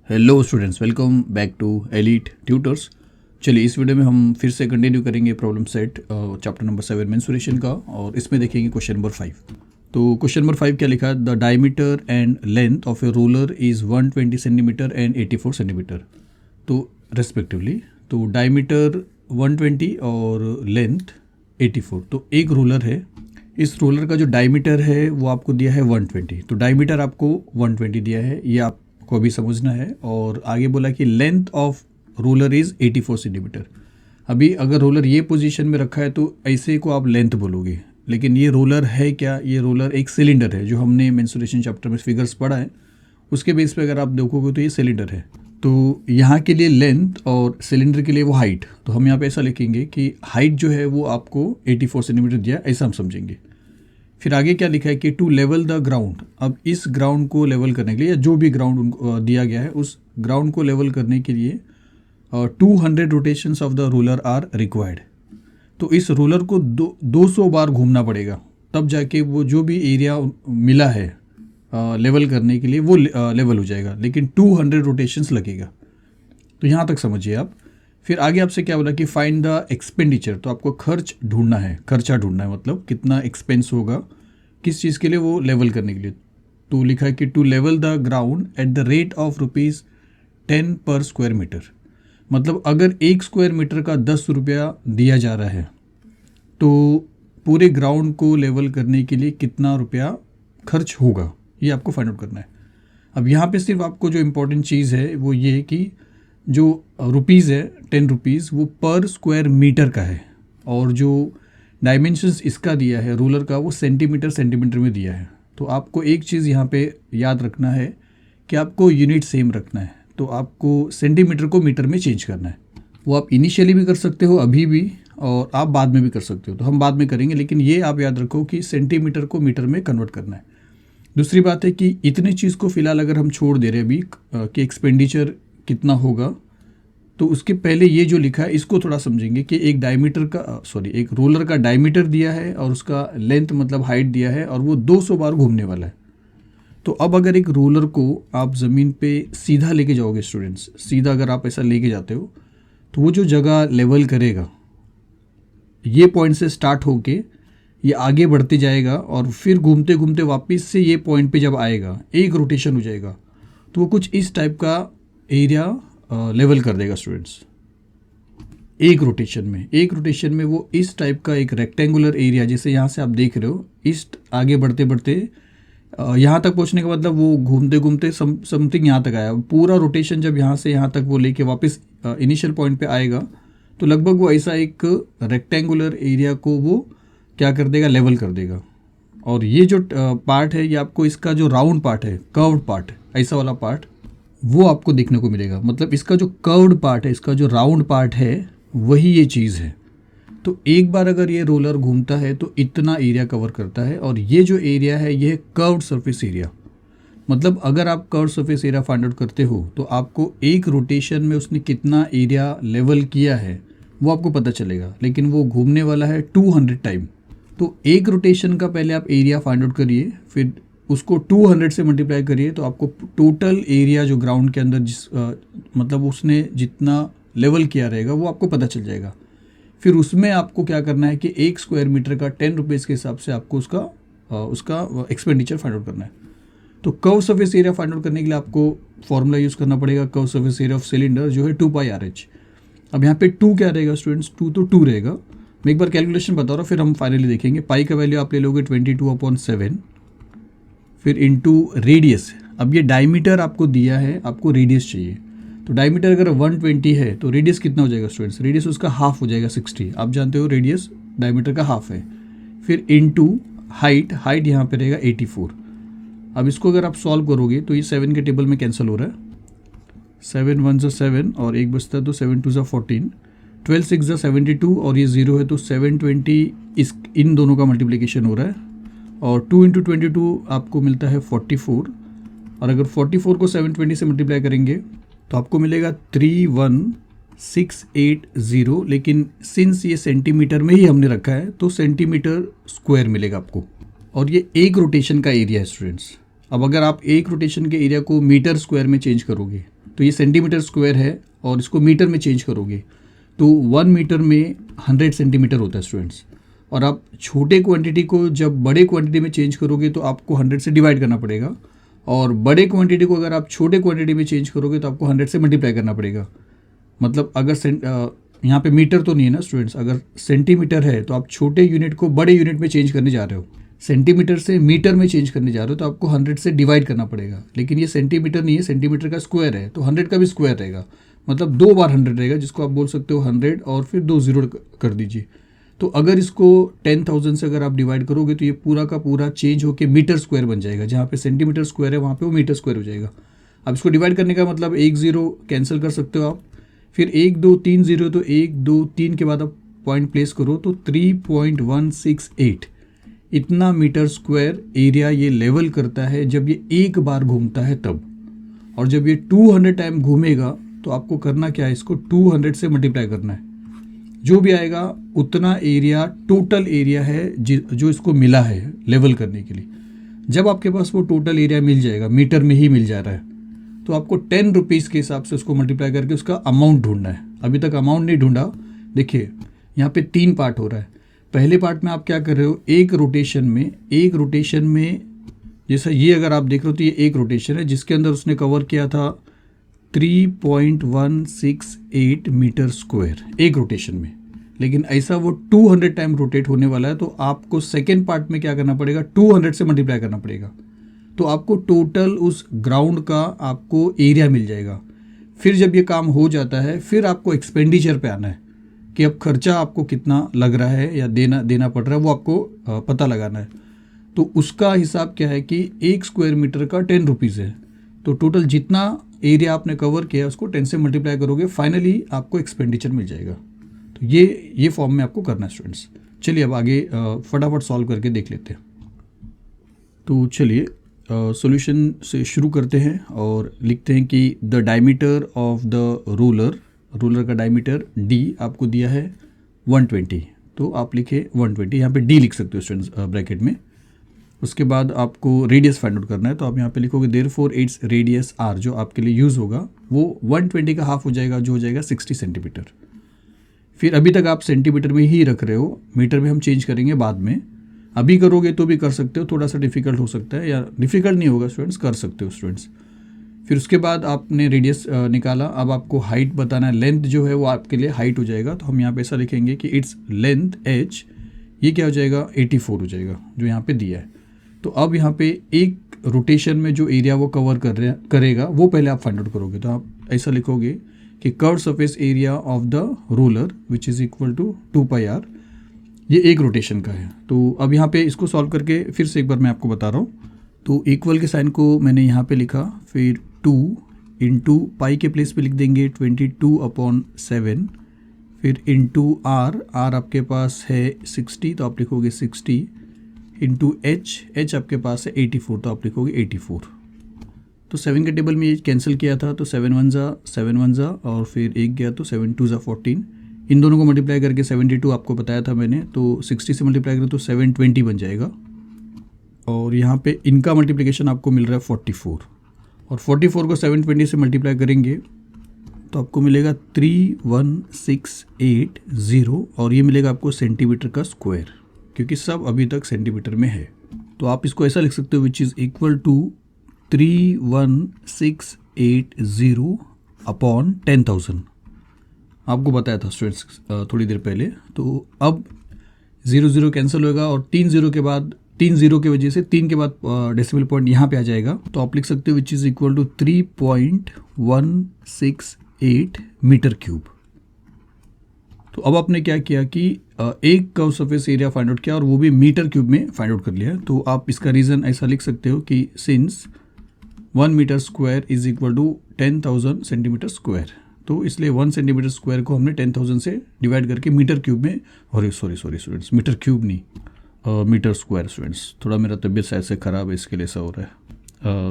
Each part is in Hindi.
Hello students, welcome back to Elite Tutors. चलिए इस वीडियो में हम फिर से कंटिन्यू करेंगे problem set chapter number 7 mensuration का, और इसमें देखेंगे क्वेश्चन नंबर 5। तो क्वेश्चन नंबर 5 क्या लिखा है? The diameter and length of A ruler is 120 centimetre and 84 centimetre, तो रेस्पेक्टिवली। तो डायमीटर 120 और लेंथ 84। तो एक रूलर है, इस रोलर का जो डायमीटर है वो आपको दिया है 120, तो डायमीटर आपको 120 दिया है, ये आपको अभी समझना है। और आगे बोला कि length of roller is 84 centimetre. अभी अगर रोलर ये पोजीशन में रखा है तो ऐसे को आप लेंथ बोलोगे, लेकिन ये रोलर है क्या? ये रोलर एक सिलेंडर है, जो हमने मेंसुरेशन चैप्टर में फिगर्स पढ़ा है उसके बेस पे अगर आप देखोगे तो ये सिलेंडर है। तो यहाँ के लिए लेंथ और सिलेंडर के लिए वो हाइट, तो हम यहाँ पे ऐसा लिखेंगे कि हाइट जो है वो आपको 84 सेंटीमीटर दिया, ऐसा हम समझेंगे। फिर आगे क्या लिखा है कि टू लेवल द ग्राउंड। अब इस ग्राउंड को लेवल करने के लिए, या जो भी ग्राउंड दिया गया है उस ग्राउंड को लेवल करने के लिए 200 rotations of the ruler are required. तो इस रूलर को 200 बार घूमना पड़ेगा, तब जाके वो जो भी एरिया मिला है लेवल करने के लिए वो लेवल हो जाएगा, लेकिन 200 रोटेशंस लगेगा। तो यहाँ तक समझिए आप। फिर आगे आपसे क्या बोला कि फाइंड द एक्सपेंडिचर, तो आपको खर्च ढूंढना है, खर्चा ढूंढना है, मतलब कितना एक्सपेंस होगा किस चीज़ के लिए, वो लेवल करने के लिए। तो लिखा है कि to level the ground at the rate of ₹10 per square metre. मतलब अगर 1 स्क्वायर मीटर का 10 रुपया दिया जा रहा है तो पूरे ग्राउंड को लेवल करने के लिए कितना रुपया खर्च होगा, ये आपको फाइंड आउट करना है। अब यहाँ पे सिर्फ आपको जो इम्पोर्टेंट चीज़ है वो ये है कि जो रुपीज़ है 10 रुपीज़ वो पर स्क्वायर मीटर का है, और जो डायमेंशंस इसका दिया है रूलर का वो सेंटीमीटर में दिया है। तो आपको एक चीज़ यहाँ पे याद रखना है कि आपको यूनिट सेम रखना है, तो आपको सेंटीमीटर को मीटर में चेंज करना है। वो आप इनिशियली भी कर सकते हो अभी भी, और आप बाद में भी कर सकते हो, तो हम बाद में करेंगे, लेकिन ये आप याद रखो कि सेंटीमीटर को मीटर में कन्वर्ट करना है। दूसरी बात है कि इतनी चीज़ को फिलहाल अगर हम छोड़ दे रहे हैं अभी कि एक्सपेंडिचर कितना होगा, तो उसके पहले ये जो लिखा है इसको थोड़ा समझेंगे कि एक एक रोलर का डायमीटर दिया है और उसका लेंथ मतलब हाइट दिया है, और वो 200 बार घूमने वाला है। तो अब अगर एक रोलर को आप ज़मीन पे सीधा लेके जाओगे स्टूडेंट्स, सीधा अगर आप ऐसा लेके जाते हो तो वो जो जगह लेवल करेगा ये पॉइंट से स्टार्ट होके ये आगे बढ़ते जाएगा, और फिर घूमते घूमते वापस से ये पॉइंट पे जब आएगा एक रोटेशन हो जाएगा, तो वो कुछ इस टाइप का एरिया लेवल कर देगा स्टूडेंट्स। एक रोटेशन में वो इस टाइप का एक रेक्टेंगुलर एरिया, जैसे यहाँ से आप देख रहे हो, इस आगे बढ़ते बढ़ते यहाँ तक पहुँचने का मतलब वो घूमते घूमते समथिंग यहाँ तक आया। पूरा रोटेशन जब यहाँ से यहाँ तक वो लेके वापस इनिशियल पॉइंट पे आएगा, तो लगभग वो ऐसा एक रेक्टेंगुलर एरिया को वो क्या कर देगा, लेवल कर देगा। और ये जो पार्ट है ये आपको, इसका जो राउंड पार्ट है, कर्व्ड पार्ट, ऐसा वाला पार्ट वो आपको देखने को मिलेगा। मतलब इसका जो कर्व्ड पार्ट है, इसका जो राउंड पार्ट है, वही ये चीज़ है। तो एक बार अगर ये रोलर घूमता है तो इतना एरिया कवर करता है, और ये जो एरिया है ये है कर्व्ड सरफेस एरिया। मतलब अगर आप curved surface area find out करते हो तो आपको एक रोटेशन में उसने कितना एरिया लेवल किया है वो आपको पता चलेगा, लेकिन वो घूमने वाला है 200 टाइम। तो एक रोटेशन का पहले आप एरिया फाइंड आउट करिए, फिर उसको 200 से मल्टीप्लाई करिए, तो आपको टोटल एरिया जो ग्राउंड के अंदर मतलब उसने जितना लेवल किया रहेगा वो आपको पता चल जाएगा। फिर उसमें आपको क्या करना है कि 1 स्क्वायर मीटर का 10 रुपीज़ के हिसाब से आपको उसका एक्सपेंडिचर फाइंड आउट करना है। तो curve surface area find out करने के लिए आपको फॉर्मूला यूज़ करना पड़ेगा, curve surface area of cylinder जो है 2πRH। अब यहाँ पे 2 क्या रहेगा स्टूडेंट्स? 2 रहेगा। मैं एक बार कैलकुलेशन बता रहा हूँ, फिर हम फाइनली देखेंगे। पाई का वैल्यू आप ले लोगे 22/7, फिर इंटू रेडियस। अब ये डायमीटर आपको दिया है, आपको रेडियस चाहिए, तो डायमीटर अगर 120 है तो रेडियस कितना हो जाएगा स्टूडेंट्स? रेडियस उसका हाफ हो जाएगा, 60। आप जानते हो रेडियस डायमीटर का हाफ है। फिर इंटू हाइट यहाँ पे रहेगा 84। अब इसको अगर आप सॉल्व करोगे तो ये 7 के टेबल में कैंसिल हो रहा है, 7 1 ज़ा 7 और 1 बचता है तो 7 2 ज़ा 14, 12 6 ज़ा 72 और ये 0 है तो 720 इन दोनों का मल्टीप्लिकेशन हो रहा है, और 2 × 22 आपको मिलता है 44, और अगर 44 को 720 से मल्टीप्लाई करेंगे तो आपको मिलेगा 31680, लेकिन सिंस ये सेंटीमीटर में ही हमने रखा है तो सेंटीमीटर स्क्वायर मिलेगा आपको। और ये एक रोटेशन का एरिया है स्टूडेंट्स। अब अगर आप एक रोटेशन के एरिया को मीटर स्क्वायर में चेंज करोगे तो ये सेंटीमीटर स्क्वायर है, और इसको मीटर में चेंज करोगे तो 1 मीटर में 100 सेंटीमीटर होता है स्टूडेंट्स। और आप छोटे क्वांटिटी को जब बड़े क्वांटिटी में चेंज करोगे तो आपको 100 से डिवाइड करना पड़ेगा, और बड़े क्वांटिटी को अगर आप छोटे क्वांटिटी में चेंज करोगे तो आपको 100 से मल्टीप्लाई करना पड़ेगा। मतलब अगर यहाँ पे मीटर तो नहीं है ना स्टूडेंट्स, अगर सेंटीमीटर है तो आप छोटे यूनिट को बड़े यूनिट में चेंज करने जा रहे हो, सेंटीमीटर से मीटर में चेंज करने जा रहे हो तो आपको 100 से डिवाइड करना पड़ेगा। लेकिन ये सेंटीमीटर नहीं है, सेंटीमीटर का स्क्वायर है, तो 100 का भी स्क्वायर रहेगा, मतलब 2 बार 100 रहेगा, जिसको आप बोल सकते हो 100 और फिर 2 जीरो कर दीजिए। तो अगर इसको 10,000 से अगर आप डिवाइड करोगे तो ये पूरा का पूरा चेंज होकर मीटर स्क्वायर बन जाएगा। जहाँ पे सेंटीमीटर स्क्वायर है वहाँ पे वो मीटर स्क्वायर हो जाएगा। अब इसको डिवाइड करने का मतलब 1 0 कैंसिल कर सकते हो आप, फिर 1 2 3 0, तो 1 2 3 के बाद आप पॉइंट प्लेस करो तो 3.168 इतना मीटर स्क्वायर एरिया ये लेवल करता है जब ये एक बार घूमता है तब। और जब ये 200 टाइम घूमेगा तो आपको करना क्या है, इसको 200 से मल्टीप्लाई करना है। जो भी आएगा उतना एरिया टोटल एरिया है जो इसको मिला है लेवल करने के लिए। जब आपके पास वो टोटल एरिया मिल जाएगा, मीटर में ही मिल जा रहा है, तो आपको 10 रुपीज़ के हिसाब से उसको मल्टीप्लाई करके उसका अमाउंट ढूंढना है। अभी तक अमाउंट नहीं ढूंढा। देखिए यहाँ पे 3 पार्ट हो रहा है। पहले पार्ट में आप क्या कर रहे हो, एक रोटेशन में जैसा ये अगर आप देख रहे हो तो ये एक रोटेशन है जिसके अंदर उसने कवर किया था 3.168 मीटर स्क्वायर एक रोटेशन में। लेकिन ऐसा वो 200 टाइम रोटेट होने वाला है, तो आपको सेकेंड पार्ट में क्या करना पड़ेगा, 200 से मल्टीप्लाई करना पड़ेगा। तो आपको टोटल उस ग्राउंड का आपको एरिया मिल जाएगा। फिर जब ये काम हो जाता है फिर आपको एक्सपेंडिचर पे आना है कि अब खर्चा आपको कितना लग रहा है या देना पड़ रहा है, वो आपको पता लगाना है। तो उसका हिसाब क्या है कि 1 स्क्वायर मीटर का 10 रुपीज़ है। तो टोटल जितना एरिया आपने कवर किया उसको 10 से मल्टीप्लाई करोगे, फाइनली आपको एक्सपेंडिचर मिल जाएगा। तो ये फॉर्म में आपको करना है स्टूडेंट्स। चलिए अब आगे फटाफट सॉल्व करके देख लेते हैं। तो चलिए सॉल्यूशन से शुरू करते हैं और लिखते हैं कि the diameter of the ruler का डायमीटर d आपको दिया है 120, तो आप लिखे 120, यहाँ पे d लिख सकते हो स्टूडेंट्स ब्रैकेट में। उसके बाद आपको रेडियस फाइंड आउट करना है, तो आप यहाँ पे लिखोगे देयरफॉर इट्स रेडियस r, जो आपके लिए यूज़ होगा वो 120 का हाफ हो जाएगा, जो हो जाएगा 60 सेंटीमीटर। फिर अभी तक आप सेंटीमीटर में ही रख रहे हो, मीटर में हम चेंज करेंगे बाद में। अभी करोगे तो भी कर सकते हो, थोड़ा सा डिफिकल्ट हो सकता है, या डिफिकल्ट नहीं होगा स्टूडेंट्स, कर सकते हो स्टूडेंट्स। फिर उसके बाद आपने रेडियस निकाला, अब आपको हाइट बताना है, लेंथ जो है वो आपके लिए हाइट हो जाएगा। तो हम यहाँ पे ऐसा लिखेंगे कि इट्स लेंथ h, ये क्या हो जाएगा 84 हो जाएगा, जो यहाँ पे दिया है। तो अब यहाँ पे एक रोटेशन में जो एरिया वो कवर करेगा वो पहले आप फाइंड आउट करोगे। तो आप ऐसा लिखोगे कि curve surface area of the ruler which is equal to 2πr, ये एक रोटेशन का है। तो अब यहाँ पे इसको सॉल्व करके फिर से एक बार मैं आपको बता रहा हूँ। तो इक्वल के साइन को मैंने यहाँ पे लिखा, फिर 2 इंटू पाई के प्लेस पे लिख देंगे 22/7, फिर इंटू r आपके पास है 60, तो आप लिखोगे 60, इंटू h आपके पास है 84, तो आप लिखोगे 84। तो 7 के टेबल में ये कैंसिल किया था, तो 7 1 जा और फिर एक गया तो 7 2 14। इन दोनों को मल्टीप्लाई करके 72 आपको बताया था मैंने, तो 60 से मल्टीप्लाई करें तो 720 बन जाएगा। और यहाँ पे इनका मल्टीप्लिकेशन आपको मिल रहा है 44, और 44 को 720 से मल्टीप्लाई करेंगे तो आपको मिलेगा 31680, और ये मिलेगा आपको सेंटीमीटर का स्क्वायर, क्योंकि सब अभी तक सेंटीमीटर में है। तो आप इसको ऐसा लिख सकते हो which is equal to 31680 upon 10,000, आपको बताया था स्टूडेंट्स थोड़ी देर पहले। तो अब 0 कैंसिल होगा, और 3 0 के बाद 3 0 की वजह से 3 के बाद डेसिमल पॉइंट यहाँ पे आ जाएगा, तो आप लिख सकते हो which is equal to 3.168 metre cube. तो अब आपने क्या किया कि एक curve surface area find out किया, और वो भी मीटर क्यूब में फाइंड आउट कर लिया। तो आप इसका रीज़न ऐसा लिख सकते हो कि since 1 metre square is equal to 10,000 centimetre square, तो इसलिए 1 सेंटीमीटर स्क्वायर को हमने 10,000 से डिवाइड करके मीटर क्यूब में, और सॉरी स्टूडेंट्स, मीटर क्यूब नहीं मीटर स्क्वायर स्टूडेंट्स, थोड़ा मेरा तबीयत शायद से ख़राब है इसके लिए ऐसा हो रहा है,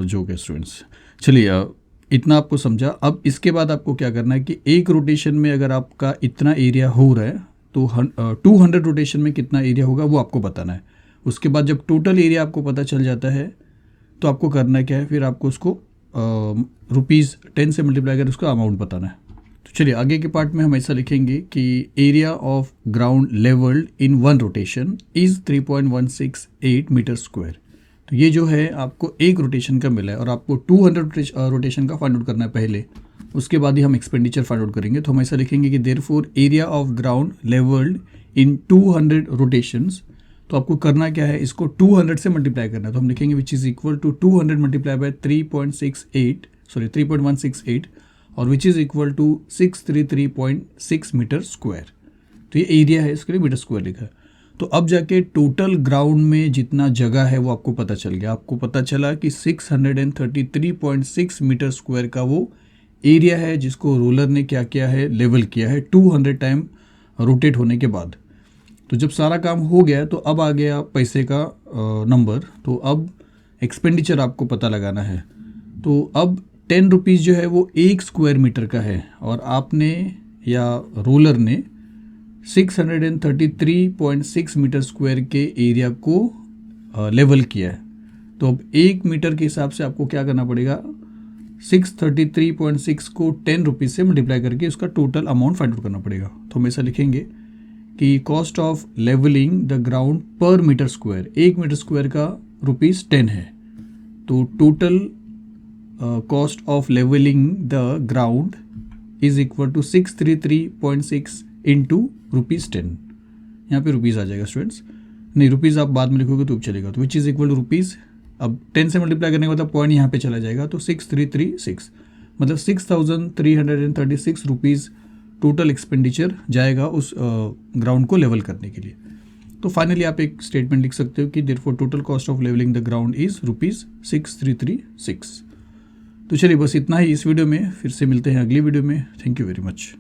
जो कि स्टूडेंट्स। चलिए इतना आपको समझा। अब इसके बाद आपको क्या करना है कि एक रोटेशन में अगर आपका इतना एरिया हो रहा है तो 200 रोटेशन में कितना एरिया होगा वो आपको बताना है। उसके बाद जब टोटल एरिया आपको पता चल जाता है तो आपको करना क्या है, फिर आपको उसको ₹10 से मल्टीप्लाई कर उसका अमाउंट बताना है। तो चलिए आगे के पार्ट में हम ऐसा लिखेंगे कि area of ground levelled in one rotation is 3.168 metre square. तो ये जो है आपको एक रोटेशन का मिला है और आपको 200 रोटेशन का फाइंड आउट करना है पहले, उसके बाद ही हम एक्सपेंडिचर फाइंड आउट करेंगे। तो हम ऐसा लिखेंगे कि therefore area of ground levelled in 200 rotations. तो आपको करना क्या है, इसको 200 से मल्टीप्लाई करना है। तो हम लिखेंगे which is equal to 200 multiply by 3.168 और which is equal to 633.6 metre square. तो ये एरिया है, इसके लिए मीटर स्क्वायर लिखा है। तो अब जाके टोटल ग्राउंड में जितना जगह है वो आपको पता चल गया। आपको पता चला कि 633.6 मीटर स्क्वायर का वो एरिया है जिसको रोलर ने क्या किया है, लेवल किया है 200 टाइम रोटेट होने के बाद। तो जब सारा काम हो गया तो अब आ गया पैसे का नंबर। तो अब एक्सपेंडिचर आपको पता लगाना है। तो अब 10 रुपीज़ जो है वो 1 स्क्वायर मीटर का है और आपने या रोलर ने 633.6 मीटर स्क्वायर के एरिया को लेवल किया है। तो अब 1 मीटर के हिसाब से आपको क्या करना पड़ेगा, 633.6 को 10 रुपीज़ से मल्टीप्लाई करके उसका टोटल अमाउंट फाइंड आउट करना पड़ेगा। तो हम ऐसा लिखेंगे कि cost of levelling the ground per metre square, 1 metre square का ₹10 है। तो total cost of levelling the ground is equal to 633.6 into ₹10। यहाँ पे रुपीज़ आ जाएगा स्टूडेंट्स, नहीं रुपीज़ आप बाद में लिखोगे तो चलेगा। तो which is equal to rupees, अब 10 से मल्टीप्लाई करने के बाद पॉइंट यहाँ पे चला जाएगा। तो 6336 मतलब 6336 रुपीज़ टोटल एक्सपेंडिचर जाएगा उस ग्राउंड को लेवल करने के लिए। तो फाइनली आप एक स्टेटमेंट लिख सकते हो कि therefore total cost of levelling the ground is ₹6336। तो चलिए बस इतना ही इस वीडियो में, फिर से मिलते हैं अगली वीडियो में। Thank you very much.